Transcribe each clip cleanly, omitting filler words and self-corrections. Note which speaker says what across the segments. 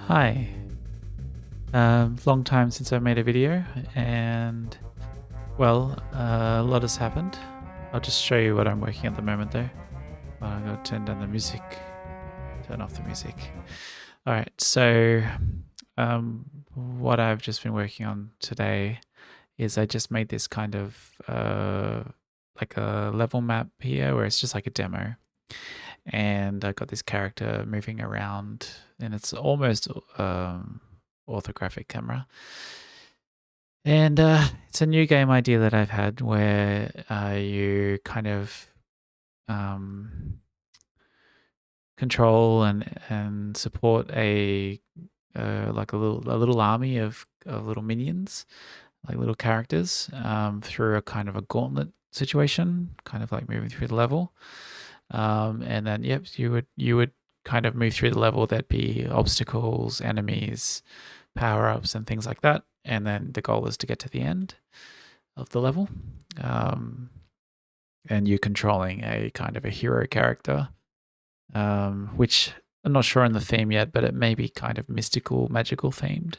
Speaker 1: Hi. Long time since I made a video, and well, a lot has happened. I'll just show you what I'm working at the moment, though. I'm going to turn down the music, turn off the music. All right, so what I've just been working on today is I just made this kind of like a level map here where it's just like a demo. And I got this character moving around, and it's almost orthographic camera. And it's a new game idea that I've had where you kind of control and support a like a little army of little minions, like little characters, through a kind of a gauntlet situation, kind of like moving through the level. And then yep, you would kind of move through the level. There'd be obstacles, enemies, power ups, and things like that. And then the goal is to get to the end of the level. And you're controlling a kind of a hero character, which I'm not sure on the theme yet, but it may be kind of mystical, magical themed.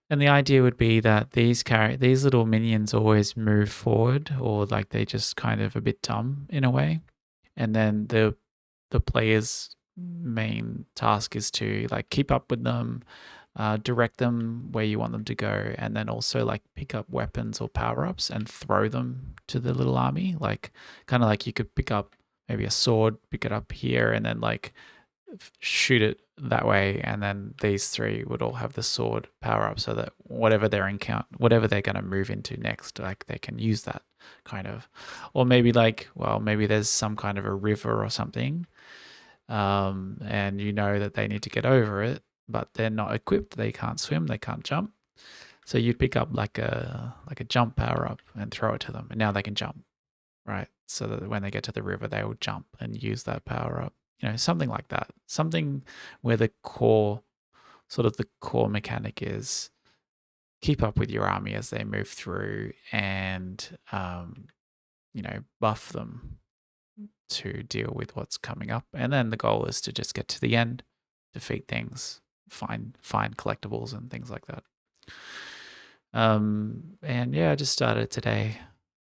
Speaker 1: And the idea would be that these little minions always move forward, or like they just kind of a bit dumb in a way. And then the player's main task is to like keep up with them, direct them where you want them to go, and then also like pick up weapons or power ups and throw them to the little army. Like kind of like you could pick up maybe a sword, pick it up here, and then like shoot it that way, and then these three would all have the sword power up, so that whatever whatever they're going to move into next, like they can use that kind of. Or maybe like, well, maybe there's some kind of a river or something, and you know that they need to get over it, but they're not equipped, they can't swim, they can't jump, so you'd pick up like a jump power up and throw it to them, and now they can jump, right? So that when they get to the river, they will jump and use that power up. Something like that. Something where the core mechanic is keep up with your army as they move through, and buff them to deal with what's coming up. And then the goal is to just get to the end, defeat things, find collectibles and things like that. And yeah, I just started today,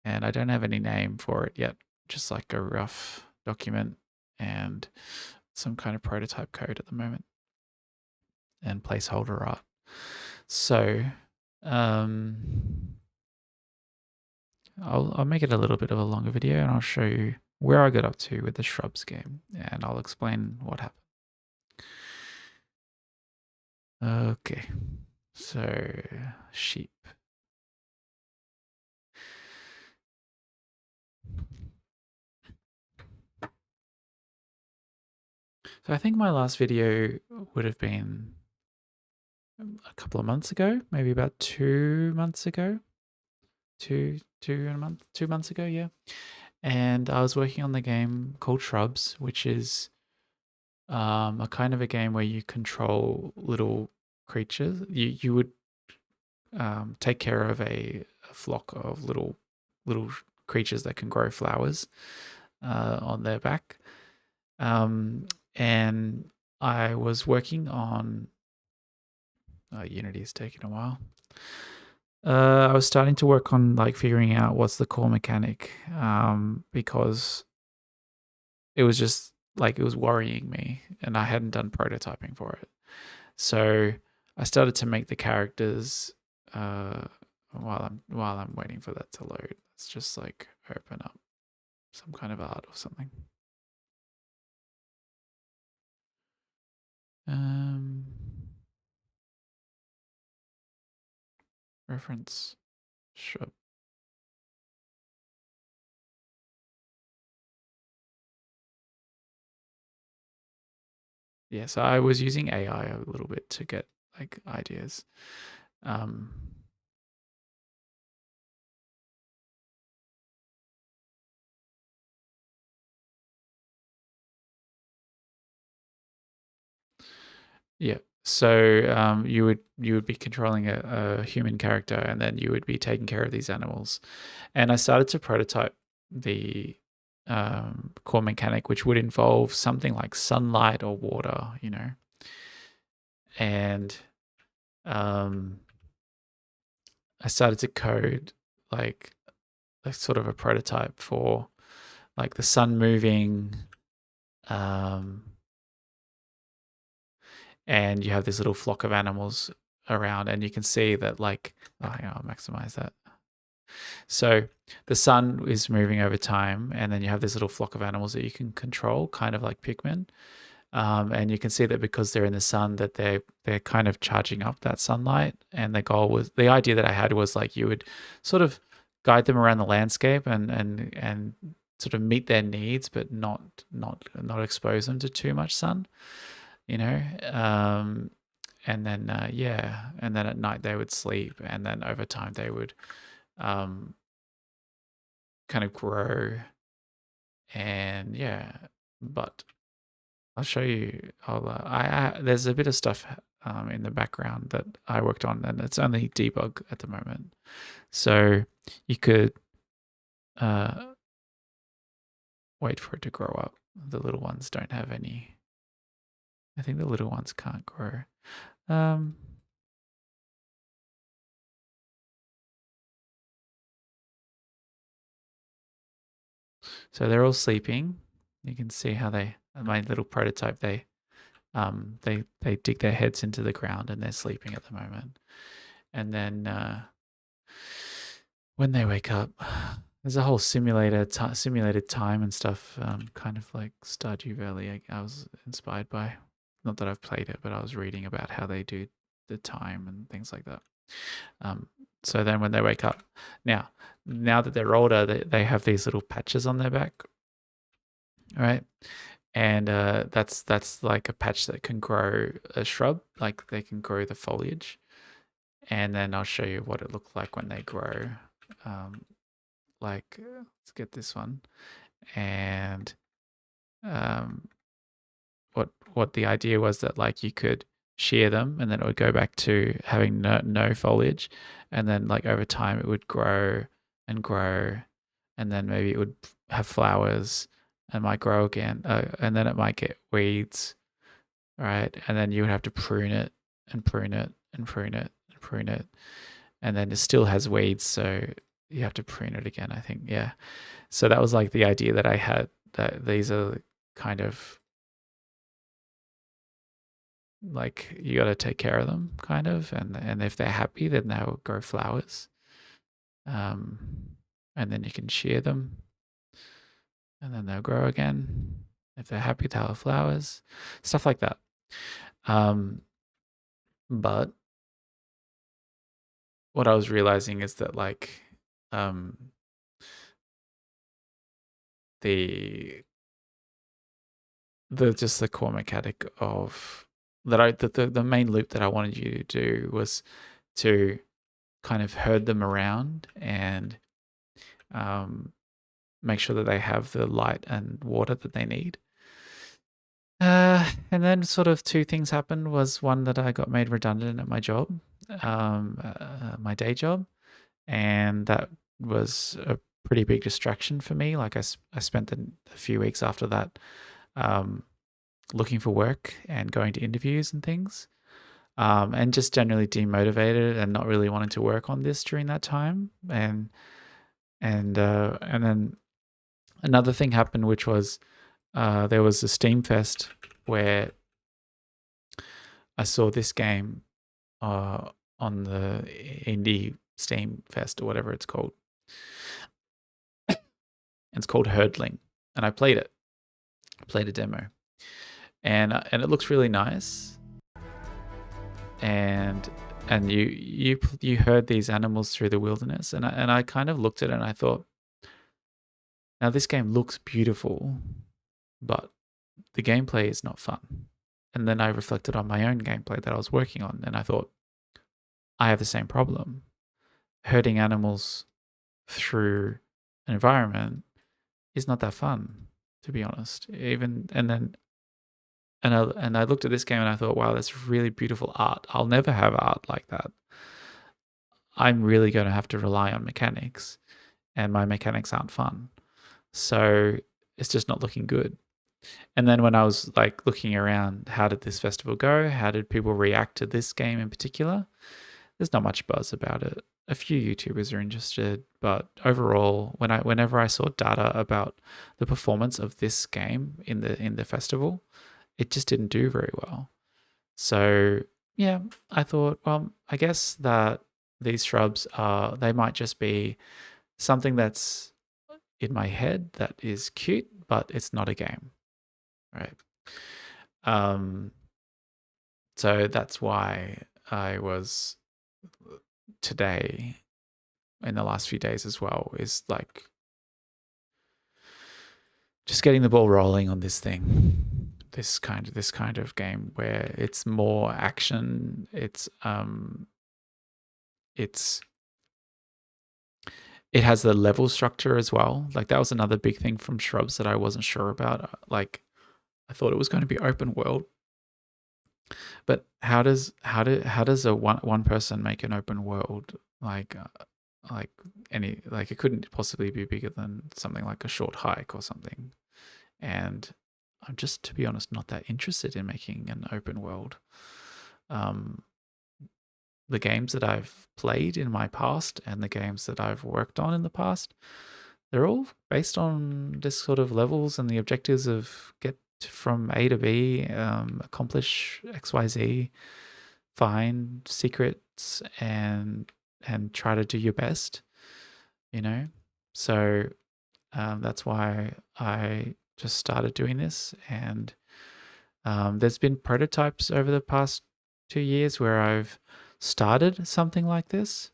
Speaker 1: and I don't have any name for it yet. Just like a rough document and some kind of prototype code at the moment, and placeholder art. So I'll make it a little bit of a longer video, and I'll show you where I got up to with the shrubs game, and I'll explain what happened. Okay, so sheep. So I think my last video would have been a couple of months ago, maybe about 2 months ago. 2 months ago, yeah. And I was working on the game called Shrubs, which is a kind of a game where you control little creatures. You would take care of a flock of little creatures that can grow flowers on their back. And I was working on Unity's taking a while. I was starting to work on like figuring out what's the core mechanic, because it was just like it was worrying me, and I hadn't done prototyping for it. So I started to make the characters while I'm waiting for that to load. Let's just like open up some kind of art or something. Um, reference shrub. Yeah, so I was using AI a little bit to get like ideas. Yeah. So you would be controlling a human character, and then you would be taking care of these animals. And I started to prototype the core mechanic, which would involve something like sunlight or water, and I started to code like sort of a prototype for like the sun moving, um, and you have this little flock of animals around, and you can see that like, oh, hang on, I'll maximize that. So the sun is moving over time, and then you have this little flock of animals that you can control, kind of like Pikmin. And you can see that because they're in the sun, that they're kind of charging up that sunlight. And the idea that I had was like you would sort of guide them around the landscape and sort of meet their needs, but not expose them to too much sun, you know. And then yeah, and then at night they would sleep, and then over time they would um, kind of grow, and yeah, but I'll show you. There's a bit of stuff in the background that I worked on, and it's only debug at the moment. So you could wait for it to grow up. The little ones don't have any. I think the little ones can't grow. So they're all sleeping. You can see how my little prototype, they dig their heads into the ground and they're sleeping at the moment. And then when they wake up, there's a whole simulated time and stuff, kind of like Stardew Valley. I was inspired by, not that I've played it, but I was reading about how they do the time and things like that. So then when they wake up, now that they're older, they have these little patches on their back, right? And that's like a patch that can grow a shrub, like they can grow the foliage. And then I'll show you what it looked like when they grow. Like, let's get this one. And what the idea was that like you could shear them and then it would go back to having no foliage, and then like over time it would grow and grow, and then maybe it would have flowers and might grow again, and then it might get weeds, right? And then you would have to prune it and prune it and prune it and prune it, and then it still has weeds, so you have to prune it again, I think. Yeah. So that was like the idea that I had, that these are kind of like you got to take care of them, kind of, and if they're happy, then they'll grow flowers, um, and then you can shear them, and then they'll grow again. If they're happy, they'll have flowers, stuff like that. But what I was realizing is that like the just the core mechanic of that the main loop that I wanted you to do was to kind of herd them around and make sure that they have the light and water that they need. And then sort of two things happened. Was one that I got made redundant at my job, my day job, and that was a pretty big distraction for me. Like I spent a few weeks after that looking for work and going to interviews and things, and just generally demotivated and not really wanting to work on this during that time. And then another thing happened, which was there was a Steam Fest where I saw this game on the Indie Steam Fest or whatever it's called. It's called Herdling, and I played it. I played a demo, and it looks really nice. And you herd these animals through the wilderness, and I kind of looked at it and I thought, now this game looks beautiful, but the gameplay is not fun. And then I reflected on my own gameplay that I was working on, and I thought, I have the same problem. Herding animals through an environment is not that fun, to be honest. And I looked at this game and I thought, wow, that's really beautiful art. I'll never have art like that. I'm really going to have to rely on mechanics, and my mechanics aren't fun. So it's just not looking good. And then when I was like looking around, how did this festival go? How did people react to this game in particular? There's not much buzz about it. A few YouTubers are interested, but overall, whenever I saw data about the performance of this game in the festival, it just didn't do very well. So yeah, I thought, well, I guess that these shrubs they might just be something that's in my head that is cute, but it's not a game, right? Um, so that's why I was today in the last few days as well is like just getting the ball rolling on this thing. This kind of game where it's more action. It's it has the level structure as well. Like that was another big thing from Shrubs that I wasn't sure about. Like I thought it was going to be open world, but how does a one person make an open world like any like it couldn't possibly be bigger than something like a short hike or something. And I'm just, to be honest, not that interested in making an open world. Um, the games that I've played in my past and the games that I've worked on in the past, they're all based on this sort of levels and the objectives of get from A to B, accomplish XYZ, find secrets and try to do your best, you know? So that's why I just started doing this. And there's been prototypes over the past 2 years where I've started something like this.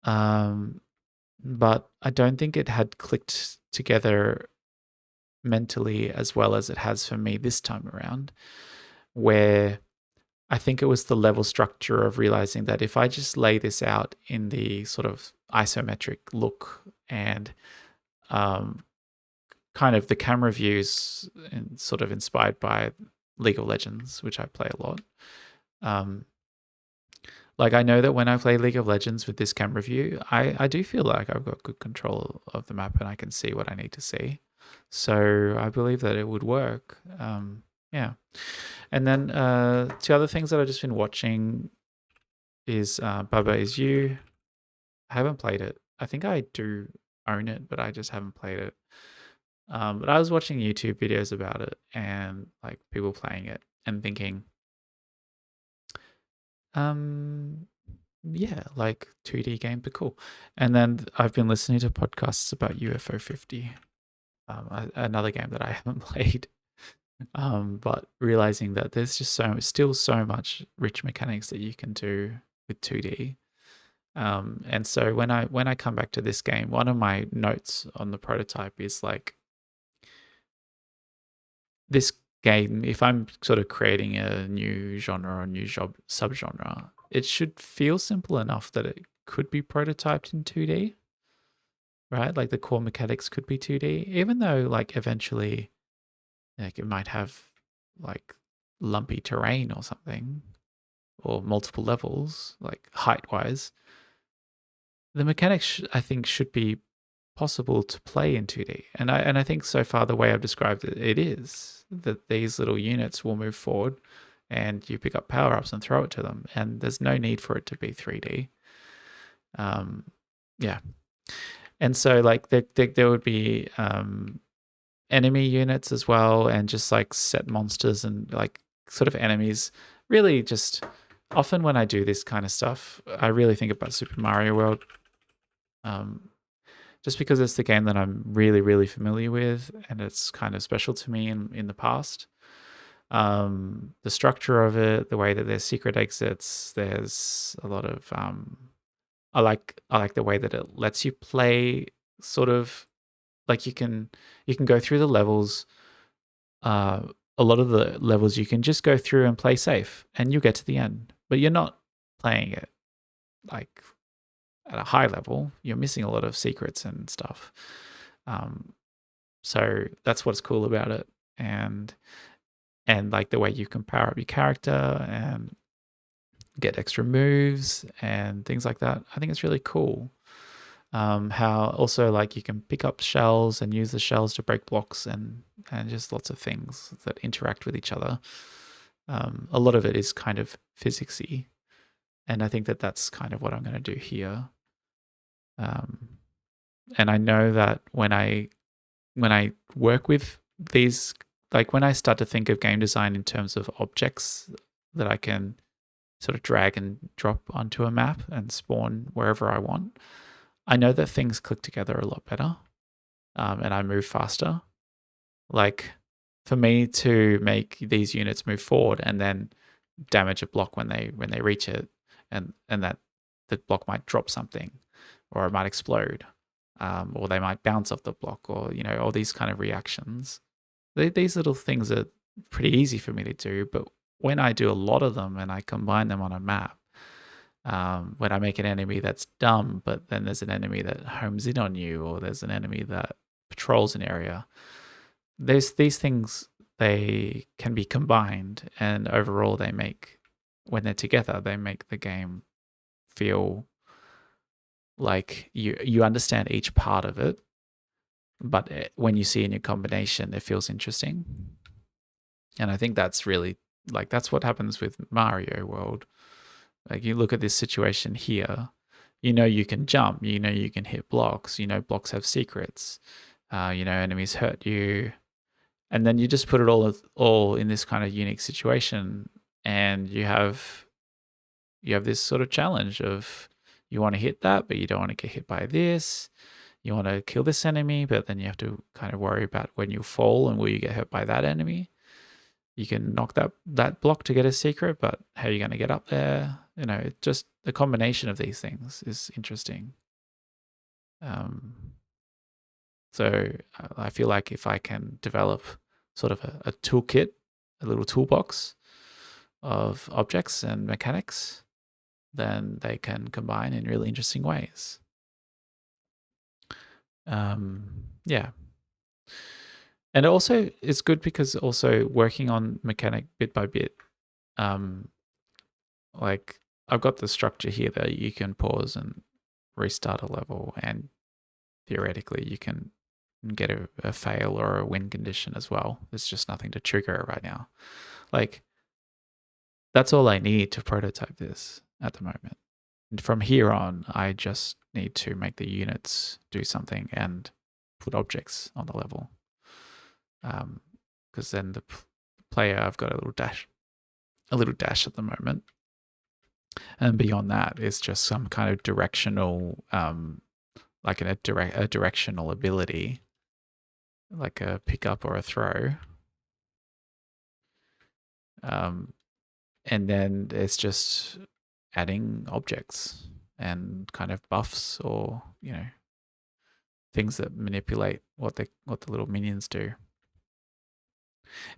Speaker 1: But I don't think it had clicked together mentally as well as it has for me this time around, where I think it was the level structure of realizing that if I just lay this out in the sort of isometric look and um, kind of the camera views and sort of inspired by League of Legends, which I play a lot. Like I know that when I play League of Legends with this camera view, I do feel like I've got good control of the map and I can see what I need to see. So I believe that it would work. Yeah. And then two other things that I've just been watching is Baba Is You. I haven't played it. I think I do own it, but I just haven't played it. But I was watching YouTube videos about it and like people playing it and thinking, um, yeah, like 2D games are cool. And then I've been listening to podcasts about UFO 50, another game that I haven't played. But realizing that there's just still so much rich mechanics that you can do with 2D. And so when I come back to this game, one of my notes on the prototype is like this game, if I'm sort of creating a new genre or a new subgenre, it should feel simple enough that it could be prototyped in 2D, right? Like the core mechanics could be 2D, even though like eventually like it might have like lumpy terrain or something or multiple levels, like height wise. The mechanics I think should be possible to play in 2D. And I think so far the way I've described it, it is that these little units will move forward and you pick up power ups and throw it to them. And there's no need for it to be 3D. Yeah. And so like there would be enemy units as well and just like set monsters and like sort of enemies. Really just often when I do this kind of stuff, I really think about Super Mario World. Just because it's the game that I'm really, really familiar with and it's kind of special to me in the past. The structure of it, the way that there's secret exits, there's a lot of I like the way that it lets you play sort of like you can go through the levels. A lot of the levels you can just go through and play safe and you'll get to the end, but you're not playing it like at a high level. You're missing a lot of secrets and stuff. So that's what's cool about it, and like the way you can power up your character and get extra moves and things like that. I think it's really cool. How also like you can pick up shells and use the shells to break blocks and just lots of things that interact with each other. A lot of it is kind of physicsy, and I think that that's kind of what I'm going to do here. And I know that when I work with these, like when I start to think of game design in terms of objects that I can sort of drag and drop onto a map and spawn wherever I want, I know that things click together a lot better, and I move faster. Like for me to make these units move forward and then damage a block when they reach it, and that the block might drop something, or it might explode, or they might bounce off the block, or all these kind of reactions. These little things are pretty easy for me to do, but when I do a lot of them and I combine them on a map, when I make an enemy that's dumb, but then there's an enemy that homes in on you, or there's an enemy that patrols an area, these things, they can be combined, and overall they make, when they're together, they make the game feel like you understand each part of it, but when you see in your combination, it feels interesting. And I think that's really, like, that's what happens with Mario World. Like, you look at this situation here, you can jump, you can hit blocks, blocks have secrets, enemies hurt you, and then you just put it all in this kind of unique situation, and you have this sort of challenge of, you want to hit that, but you don't want to get hit by this. You want to kill this enemy, but then you have to kind of worry about when you fall and will you get hurt by that enemy. You can knock that block to get a secret, but how are you going to get up there? It just, the combination of these things is interesting. So I feel like if I can develop sort of a toolkit, a little toolbox of objects and mechanics, then they can combine in really interesting ways. Yeah. And also it's good because also working on mechanic bit by bit, like I've got the structure here that you can pause and restart a level, and theoretically you can get a fail or a win condition as well. There's just nothing to trigger it right now. Like, that's all I need to prototype this at the moment. And from here on, I just need to make the units do something and put objects on the level. Because then the player, I've got a little dash at the moment. And beyond that is just some kind of directional, like a directional ability, like a pickup or a throw. And then it's just adding objects and kind of buffs, or things that manipulate what the little minions do.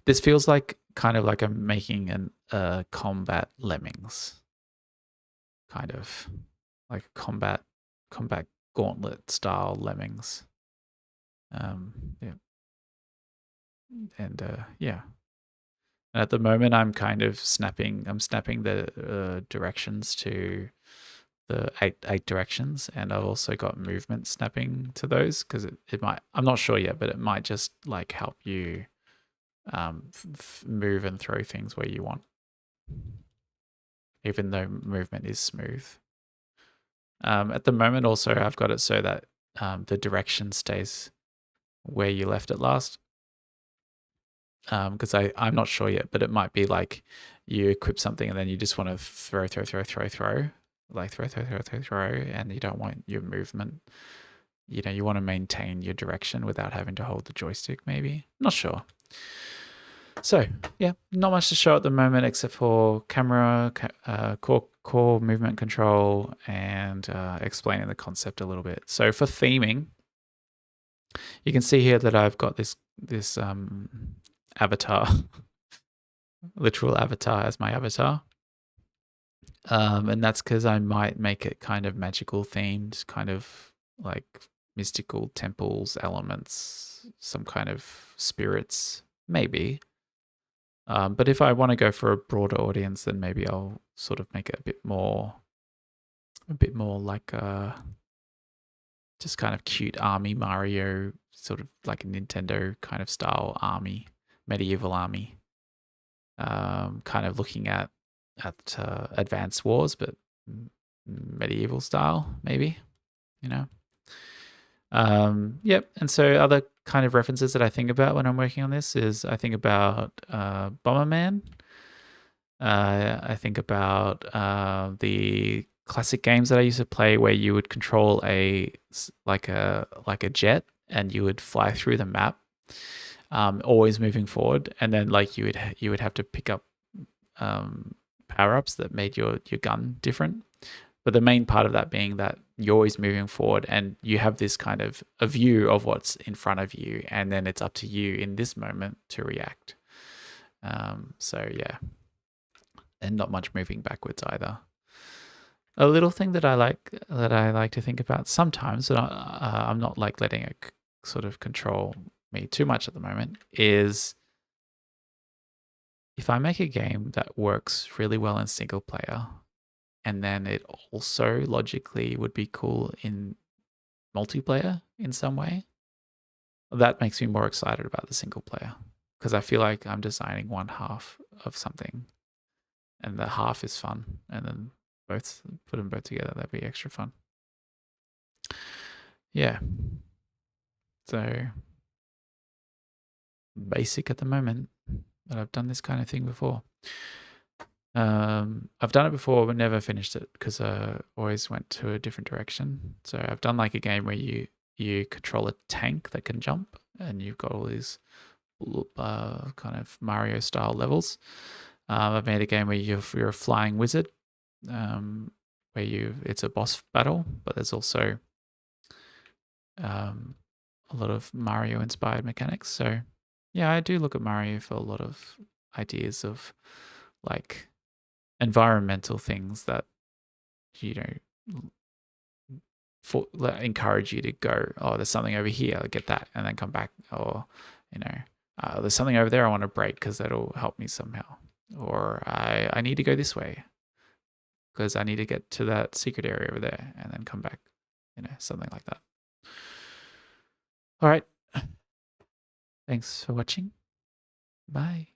Speaker 1: This feels like kind of like I'm making a combat lemmings, kind of like combat gauntlet style lemmings. Yeah. And yeah. And at the moment, I'm kind of snapping the directions to the eight directions, and I've also got movement snapping to those, because it might, I'm not sure yet, but it might just like help you move and throw things where you want, even though movement is smooth. At the moment, also, I've got it so that the direction stays where you left it last. Because I'm not sure yet, but it might be like you equip something and then you just want to throw, like throw, and you don't want your movement. You want to maintain your direction without having to hold the joystick, maybe. Not sure. So yeah, not much to show at the moment except for camera, core movement control, and explaining the concept a little bit. So for theming, you can see here that I've got this avatar, literal avatar as my avatar. And that's because I might make it kind of magical themed, kind of like mystical temples, elements, some kind of spirits, maybe. But if I want to go for a broader audience, then maybe I'll sort of make it a bit more like just kind of cute army Mario, sort of like a Nintendo kind of style army, medieval army. Kind of looking at Advanced Wars, but medieval style, maybe, you know. Yep. And so other kind of references that I think about when I'm working on this is I think about Bomberman. I think about the classic games that I used to play where you would control like a jet and you would fly through the map, always moving forward, and then like you would have to pick up power ups that made your gun different. But the main part of that being that you're always moving forward and you have this kind of a view of what's in front of you, and then it's up to you in this moment to react. So yeah, and not much moving backwards either. A little thing that I like to think about sometimes, and I'm not like letting it sort of control me too much at the moment, is if I make a game that works really well in single player, and then it also logically would be cool in multiplayer in some way, that makes me more excited about the single player because I feel like I'm designing one half of something and the half is fun, and then put them both together, that'd be extra fun. Yeah. So basic at the moment, but I've done this kind of thing before. I've done it before but never finished it because I always went to a different direction. So I've done like a game where you control a tank that can jump, and you've got all these kind of Mario style levels. I've made a game where you're a flying wizard, where it's a boss battle, but there's also a lot of Mario inspired mechanics. So yeah, I do look at Mario for a lot of ideas of like environmental things that, you know, encourage you to go, oh, there's something over here, I'll get that, and then come back. Or, you know, there's something over there I want to break because that'll help me somehow. Or I need to go this way because I need to get to that secret area over there and then come back. You know, something like that. All right. Thanks for watching. Bye.